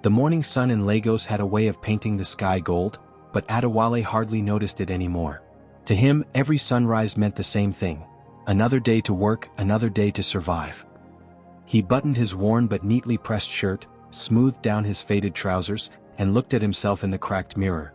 The morning sun in Lagos had a way of painting the sky gold, but Adewale hardly noticed it anymore. To him, every sunrise meant the same thing: another day to work, another day to survive. He buttoned his worn but neatly pressed shirt, smoothed down his faded trousers, and looked at himself in the cracked mirror.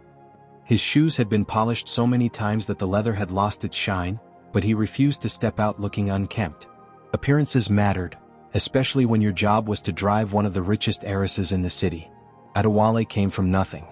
His shoes had been polished so many times that the leather had lost its shine, but he refused to step out looking unkempt. Appearances mattered, especially when your job was to drive one of the richest heiresses in the city. Adewale came from nothing.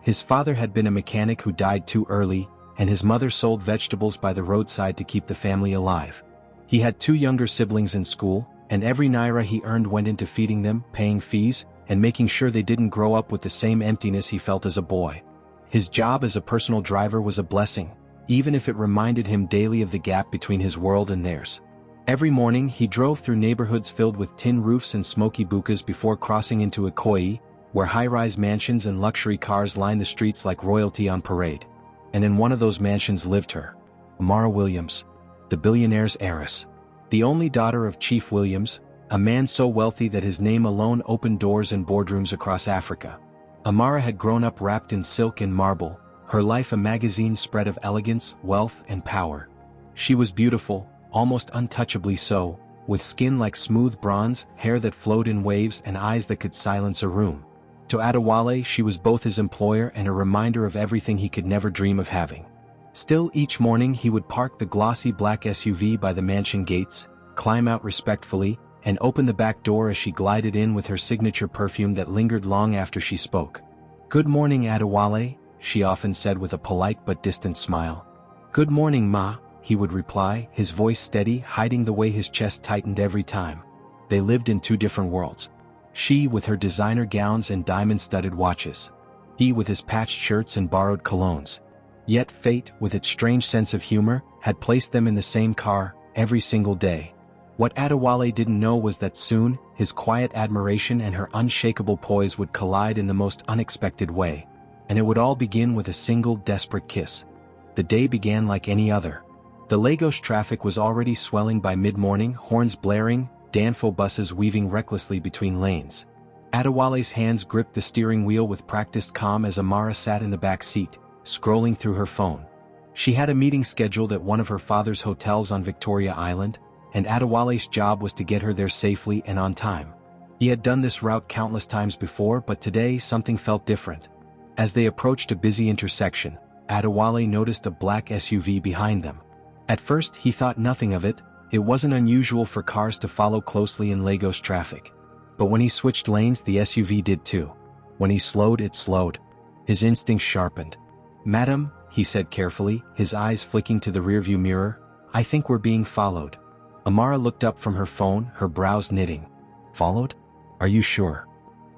His father had been a mechanic who died too early, and his mother sold vegetables by the roadside to keep the family alive. He had 2 younger siblings in school, and every naira he earned went into feeding them, paying fees, and making sure they didn't grow up with the same emptiness he felt as a boy. His job as a personal driver was a blessing, even if it reminded him daily of the gap between his world and theirs. Every morning he drove through neighborhoods filled with tin roofs and smoky bukas before crossing into Ikoyi, where high-rise mansions and luxury cars lined the streets like royalty on parade. And in one of those mansions lived her, Amara Williams, the billionaire's heiress. The only daughter of Chief Williams, a man so wealthy that his name alone opened doors in boardrooms across Africa. Amara had grown up wrapped in silk and marble, her life a magazine spread of elegance, wealth, and power. She was beautiful, almost untouchably so, with skin like smooth bronze, hair that flowed in waves, and eyes that could silence a room. To Adewale, she was both his employer and a reminder of everything he could never dream of having. Still, each morning he would park the glossy black SUV by the mansion gates, climb out respectfully, and open the back door as she glided in with her signature perfume that lingered long after she spoke. "Good morning, Adewale," she often said with a polite but distant smile. "Good morning, Ma," he would reply, his voice steady, hiding the way his chest tightened every time. They lived in 2 different worlds. She with her designer gowns and diamond-studded watches. He with his patched shirts and borrowed colognes. Yet fate, with its strange sense of humor, had placed them in the same car, every single day. What Adewale didn't know was that soon, his quiet admiration and her unshakable poise would collide in the most unexpected way. And it would all begin with a single desperate kiss. The day began like any other. The Lagos traffic was already swelling by mid-morning, horns blaring, Danfo buses weaving recklessly between lanes. Adewale's hands gripped the steering wheel with practiced calm as Amara sat in the back seat, scrolling through her phone. She had a meeting scheduled at one of her father's hotels on Victoria Island, and Adewale's job was to get her there safely and on time. He had done this route countless times before, but today something felt different. As they approached a busy intersection, Adewale noticed a black SUV behind them. At first he thought nothing of it. It wasn't unusual for cars to follow closely in Lagos traffic. But when he switched lanes, the SUV did too. When he slowed, it slowed. His instincts sharpened. "Madam," he said carefully, his eyes flicking to the rearview mirror, "I think we're being followed." Amara looked up from her phone, her brows knitting. "Followed? Are you sure?"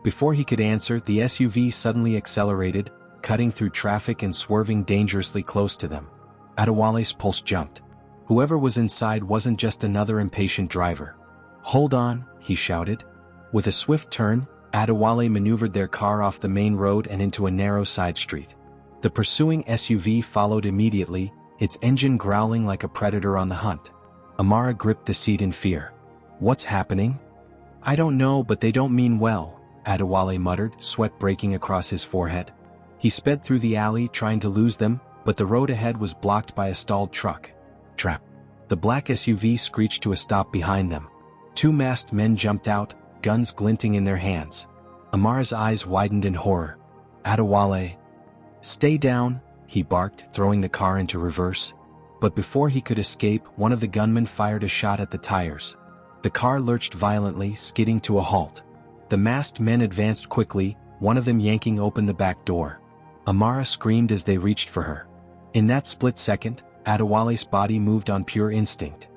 Before he could answer, the SUV suddenly accelerated, cutting through traffic and swerving dangerously close to them. Adewale's pulse jumped. Whoever was inside wasn't just another impatient driver. "Hold on," he shouted. With a swift turn, Adewale maneuvered their car off the main road and into a narrow side street. The pursuing SUV followed immediately, its engine growling like a predator on the hunt. Amara gripped the seat in fear. "What's happening?" "I don't know, but they don't mean well," Adewale muttered, sweat breaking across his forehead. He sped through the alley, trying to lose them, but the road ahead was blocked by a stalled truck. Trap. The black SUV screeched to a stop behind them. 2 masked men jumped out, guns glinting in their hands. Amara's eyes widened in horror. "Adewale." "Stay down," he barked, throwing the car into reverse. But before he could escape, one of the gunmen fired a shot at the tires. The car lurched violently, skidding to a halt. The masked men advanced quickly, one of them yanking open the back door. Amara screamed as they reached for her. In that split second, Adewale's body moved on pure instinct.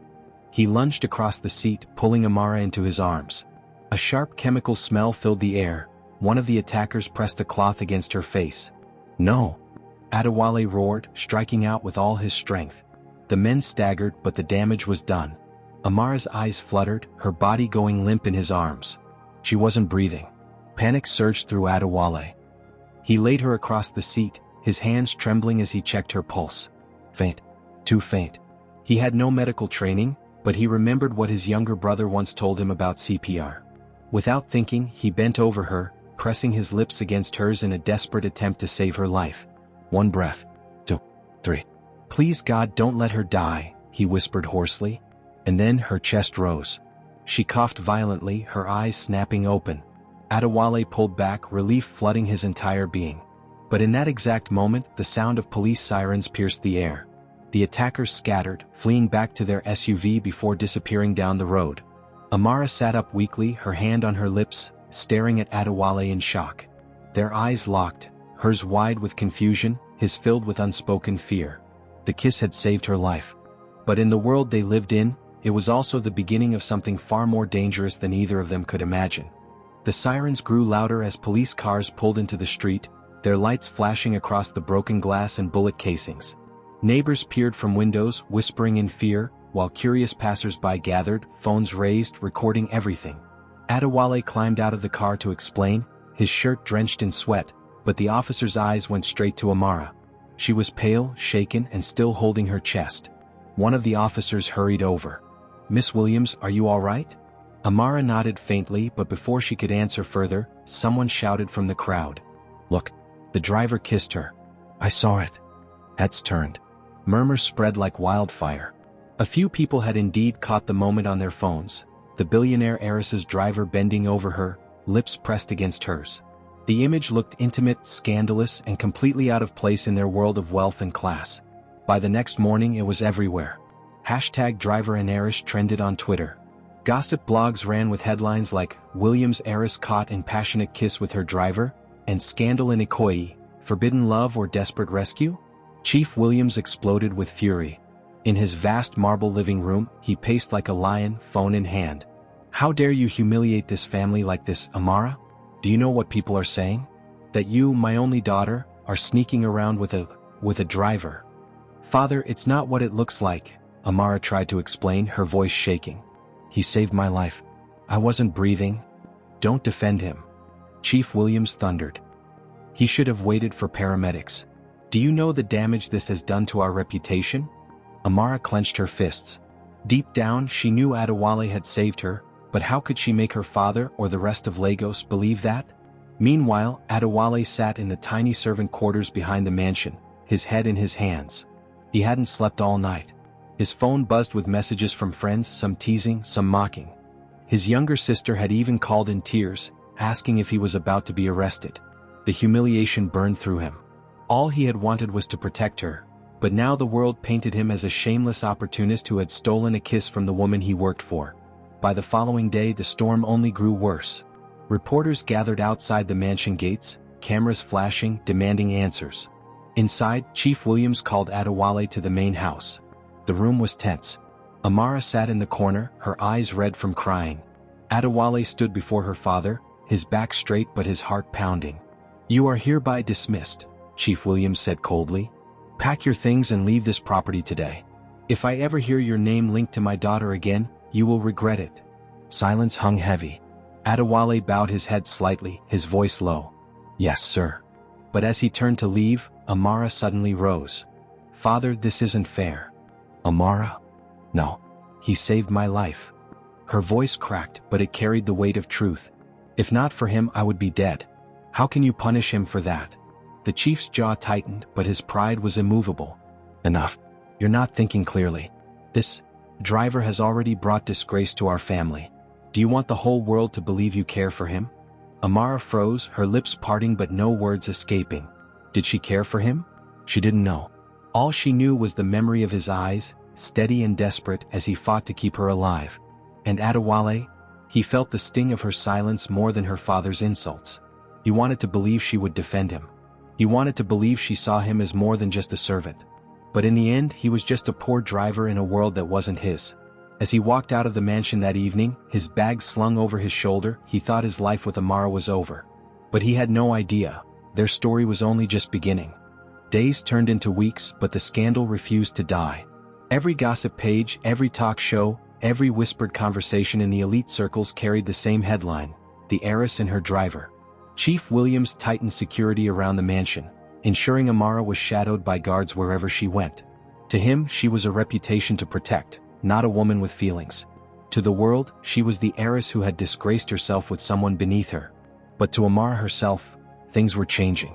He lunged across the seat, pulling Amara into his arms. A sharp chemical smell filled the air. One of the attackers pressed a cloth against her face. "No!" Adewale roared, striking out with all his strength. The men staggered, but the damage was done. Amara's eyes fluttered, her body going limp in his arms. She wasn't breathing. Panic surged through Adewale. He laid her across the seat, his hands trembling as he checked her pulse. Faint. Too faint. He had no medical training, but he remembered what his younger brother once told him about CPR. Without thinking, he bent over her, pressing his lips against hers in a desperate attempt to save her life. One breath. 2, 3. Please God, don't let her die, he whispered hoarsely. And then her chest rose. She coughed violently, her eyes snapping open. Adewale pulled back, relief flooding his entire being. But in that exact moment, the sound of police sirens pierced the air. The attackers scattered, fleeing back to their SUV before disappearing down the road. Amara sat up weakly, her hand on her lips, staring at Adewale in shock. Their eyes locked, hers wide with confusion, his filled with unspoken fear. The kiss had saved her life. But in the world they lived in, it was also the beginning of something far more dangerous than either of them could imagine. The sirens grew louder as police cars pulled into the street, their lights flashing across the broken glass and bullet casings. Neighbors peered from windows, whispering in fear, while curious passers-by gathered, phones raised, recording everything. Adewale climbed out of the car to explain, his shirt drenched in sweat, but the officer's eyes went straight to Amara. She was pale, shaken, and still holding her chest. One of the officers hurried over. "Miss Williams, are you all right?" Amara nodded faintly, but before she could answer further, someone shouted from the crowd. "Look, the driver kissed her." "I saw it." Heads turned. Murmurs spread like wildfire. A few people had indeed caught the moment on their phones, the billionaire heiress's driver bending over her, lips pressed against hers. The image looked intimate, scandalous, and completely out of place in their world of wealth and class. By the next morning it was everywhere. #driver and heiress trended on Twitter. Gossip blogs ran with headlines like, "Williams heiress caught in passionate kiss with her driver," and "Scandal in Ikoyi, forbidden love or desperate rescue?" Chief Williams exploded with fury. In his vast marble living room, he paced like a lion, phone in hand. "How dare you humiliate this family like this, Amara? Do you know what people are saying? That you, my only daughter, are sneaking around with a driver." "Father, it's not what it looks like," Amara tried to explain, her voice shaking. "He saved my life. I wasn't breathing." "Don't defend him," Chief Williams thundered. "He should have waited for paramedics. Do you know the damage this has done to our reputation?" Amara clenched her fists. Deep down, she knew Adewale had saved her, but how could she make her father or the rest of Lagos believe that? Meanwhile, Adewale sat in the tiny servant quarters behind the mansion, his head in his hands. He hadn't slept all night. His phone buzzed with messages from friends, some teasing, some mocking. His younger sister had even called in tears, asking if he was about to be arrested. The humiliation burned through him. All he had wanted was to protect her, but now the world painted him as a shameless opportunist who had stolen a kiss from the woman he worked for. By the following day, the storm only grew worse. Reporters gathered outside the mansion gates, cameras flashing, demanding answers. Inside, Chief Williams called Adewale to the main house. The room was tense. Amara sat in the corner, her eyes red from crying. Adewale stood before her father, his back straight but his heart pounding. "You are hereby dismissed," Chief Williams said coldly. "Pack your things and leave this property today. If I ever hear your name linked to my daughter again, you will regret it." Silence hung heavy. Adewale bowed his head slightly, his voice low. "Yes, sir." But as he turned to leave, Amara suddenly rose. "Father, this isn't fair." "Amara? No. He saved my life." Her voice cracked, but it carried the weight of truth. "If not for him, I would be dead. How can you punish him for that?" The chief's jaw tightened, but his pride was immovable. "Enough. You're not thinking clearly. This driver has already brought disgrace to our family. Do you want the whole world to believe you care for him?" Amara froze, her lips parting but no words escaping. Did she care for him? She didn't know. All she knew was the memory of his eyes, steady and desperate as he fought to keep her alive. And Adewale? He felt the sting of her silence more than her father's insults. He wanted to believe she would defend him. He wanted to believe she saw him as more than just a servant. But in the end, he was just a poor driver in a world that wasn't his. As he walked out of the mansion that evening, his bag slung over his shoulder, he thought his life with Amara was over. But he had no idea. Their story was only just beginning. Days turned into weeks, but the scandal refused to die. Every gossip page, every talk show, every whispered conversation in the elite circles carried the same headline: "The heiress and her driver." Chief Williams tightened security around the mansion, ensuring Amara was shadowed by guards wherever she went. To him, she was a reputation to protect, not a woman with feelings. To the world, she was the heiress who had disgraced herself with someone beneath her. But to Amara herself, things were changing.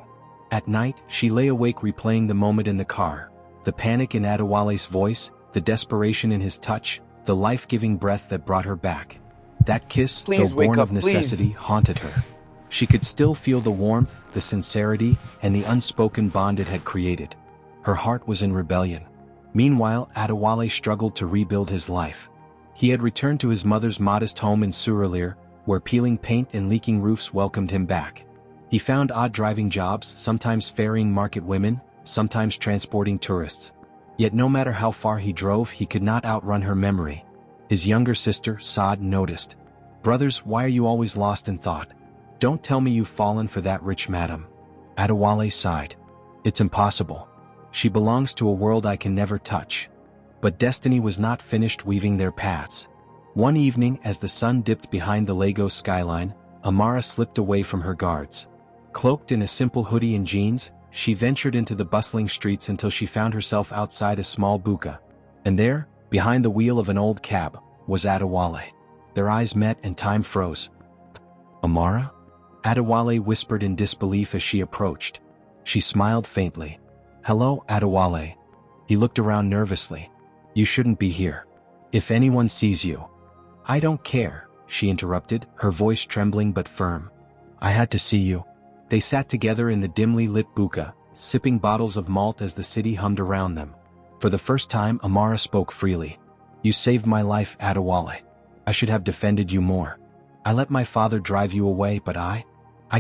At night, she lay awake replaying the moment in the car, the panic in Adewale's voice, the desperation in his touch, the life-giving breath that brought her back. That kiss, Please though born wake up, of necessity, haunted her. She could still feel the warmth, the sincerity, and the unspoken bond it had created. Her heart was in rebellion. Meanwhile, Adewale struggled to rebuild his life. He had returned to his mother's modest home in Surulere, where peeling paint and leaking roofs welcomed him back. He found odd driving jobs, sometimes ferrying market women, sometimes transporting tourists. Yet no matter how far he drove, he could not outrun her memory. His younger sister, Saad, noticed. "Brothers, why are you always lost in thought? Don't tell me you've fallen for that rich madam." Adewale sighed. "It's impossible. She belongs to a world I can never touch." But destiny was not finished weaving their paths. One evening, as the sun dipped behind the Lagos skyline, Amara slipped away from her guards. Cloaked in a simple hoodie and jeans, she ventured into the bustling streets until she found herself outside a small buka. And there, behind the wheel of an old cab, was Adewale. Their eyes met and time froze. "Amara?" Adewale whispered in disbelief as she approached. She smiled faintly. "Hello, Adewale." He looked around nervously. "You shouldn't be here. If anyone sees you—" "I don't care," she interrupted, her voice trembling but firm. "I had to see you." They sat together in the dimly lit buka, sipping bottles of malt as the city hummed around them. For the first time, Amara spoke freely. "You saved my life, Adewale. I should have defended you more. I let my father drive you away, but I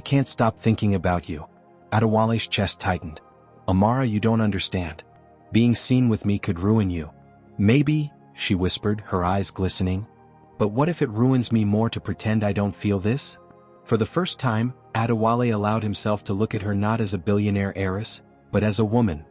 can't stop thinking about you." Adewale's chest tightened. "Amara, you don't understand. Being seen with me could ruin you." "Maybe," she whispered, her eyes glistening. "But what if it ruins me more to pretend I don't feel this?" For the first time, Adewale allowed himself to look at her not as a billionaire heiress, but as a woman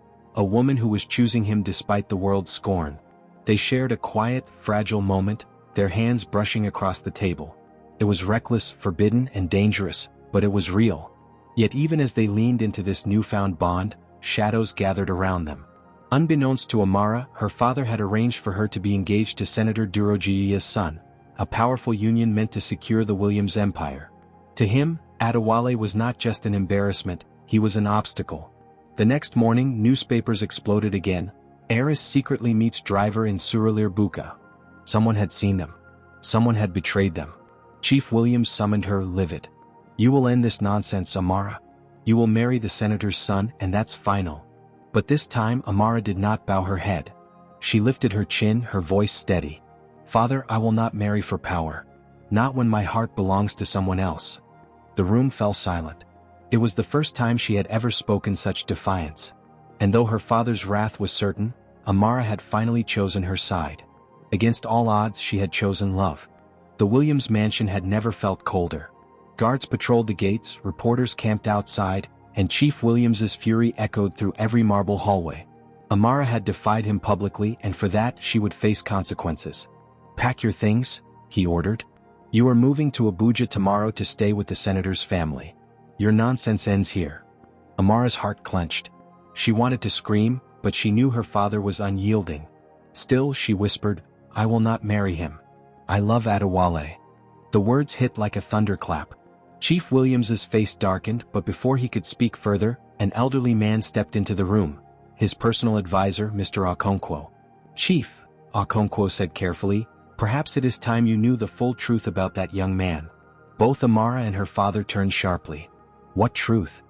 who was choosing him despite the world's scorn. They shared a quiet, fragile moment, their hands brushing across the table. It was reckless, forbidden, and dangerous, but it was real. Yet even as they leaned into this newfound bond, shadows gathered around them. Unbeknownst to Amara, her father had arranged for her to be engaged to Senator Durojiya's son, a powerful union meant to secure the Williams empire. To him, Adewale was not just an embarrassment, he was an obstacle. The next morning, newspapers exploded again. Heiress secretly meets driver in Surulere Buka. Someone had seen them. Someone had betrayed them. Chief Williams summoned her, livid. "You will end this nonsense, Amara. You will marry the senator's son, and that's final." But this time, Amara did not bow her head. She lifted her chin, her voice steady. "Father, I will not marry for power. Not when my heart belongs to someone else." The room fell silent. It was the first time she had ever spoken such defiance. And though her father's wrath was certain, Amara had finally chosen her side. Against all odds, she had chosen love. The Williams mansion had never felt colder. Guards patrolled the gates, reporters camped outside, and Chief Williams's fury echoed through every marble hallway. Amara had defied him publicly, and for that she would face consequences. "Pack your things," he ordered. "You are moving to Abuja tomorrow to stay with the senator's family. Your nonsense ends here." Amara's heart clenched. She wanted to scream, but she knew her father was unyielding. Still, she whispered, "I will not marry him. I love Adewale." The words hit like a thunderclap. Chief Williams's face darkened, but before he could speak further, an elderly man stepped into the room, his personal advisor, Mr. Okonkwo. "Chief," Okonkwo said carefully, "perhaps it is time you knew the full truth about that young man." Both Amara and her father turned sharply. "What truth?"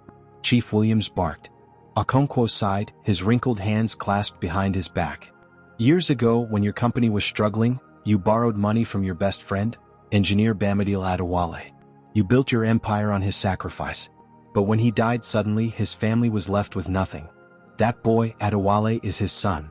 Chief Williams barked. Okonkwo sighed, his wrinkled hands clasped behind his back. "Years ago, when your company was struggling, you borrowed money from your best friend, Engineer Bamidele Adewale. You built your empire on his sacrifice. But when he died suddenly, his family was left with nothing. That boy, Adewale, is his son."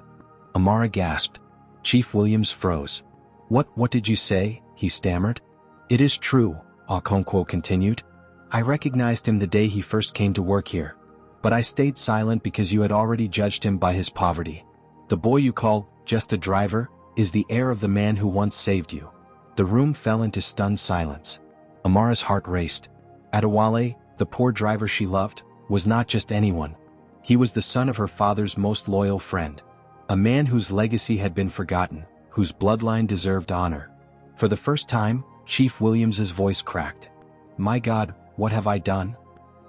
Amara gasped. Chief Williams froze. What did you say?" he stammered. "It is true," Okonkwo continued. "I recognized him the day he first came to work here. But I stayed silent because you had already judged him by his poverty. The boy you call just a driver is the heir of the man who once saved you." The room fell into stunned silence. Amara's heart raced. Adewale, the poor driver she loved, was not just anyone. He was the son of her father's most loyal friend. A man whose legacy had been forgotten, whose bloodline deserved honor. For the first time, Chief Williams's voice cracked. "My God, what have I done?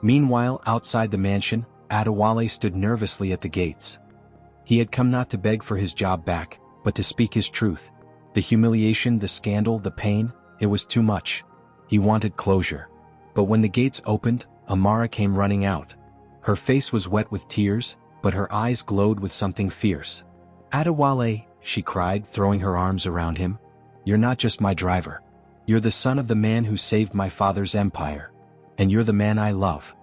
Meanwhile, outside the mansion, Adewale stood nervously at the gates. He had come not to beg for his job back, but to speak his truth. The humiliation, the scandal, the pain, it was too much. He wanted closure. But when the gates opened, Amara came running out. Her face was wet with tears, but her eyes glowed with something fierce. "Adewale," she cried, throwing her arms around him. "You're not just my driver. You're the son of the man who saved my father's empire. And you're the man I love."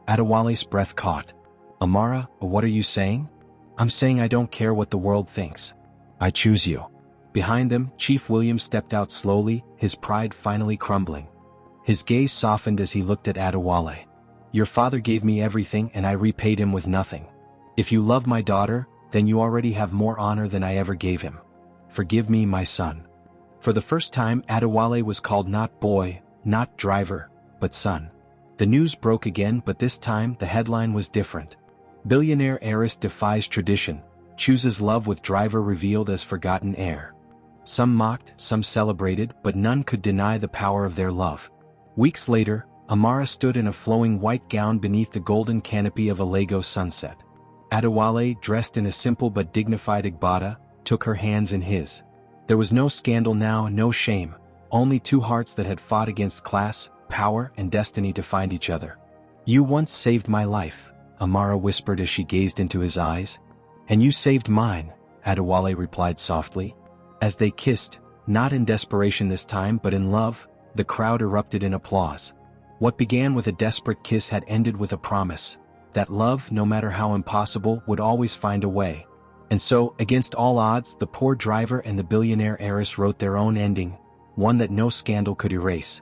Adewale's breath caught. "Amara, what are you saying?" "I'm saying I don't care what the world thinks. I choose you." Behind them, Chief William stepped out slowly, his pride finally crumbling. His gaze softened as he looked at Adewale. "Your father gave me everything and I repaid him with nothing. If you love my daughter, then you already have more honor than I ever gave him. Forgive me, my son." For the first time, Adewale was called not boy, not driver, but son. The news broke again, but this time the headline was different. "Billionaire Heiress defies tradition, chooses love with driver revealed as forgotten heir." Some mocked, some celebrated, but none could deny the power of their love. Weeks later, Amara stood in a flowing white gown beneath the golden canopy of a Lagos sunset. Adewale, dressed in a simple but dignified agbada, took her hands in his. There was no scandal now, no shame, only two hearts that had fought against class, power, and destiny to find each other. "You once saved my life," Amara whispered as she gazed into his eyes. "And you saved mine," Adewale replied softly. As they kissed, not in desperation this time but in love, the crowd erupted in applause. What began with a desperate kiss had ended with a promise that love, no matter how impossible, would always find a way. And so, against all odds, the poor driver and the billionaire heiress wrote their own ending, one that no scandal could erase.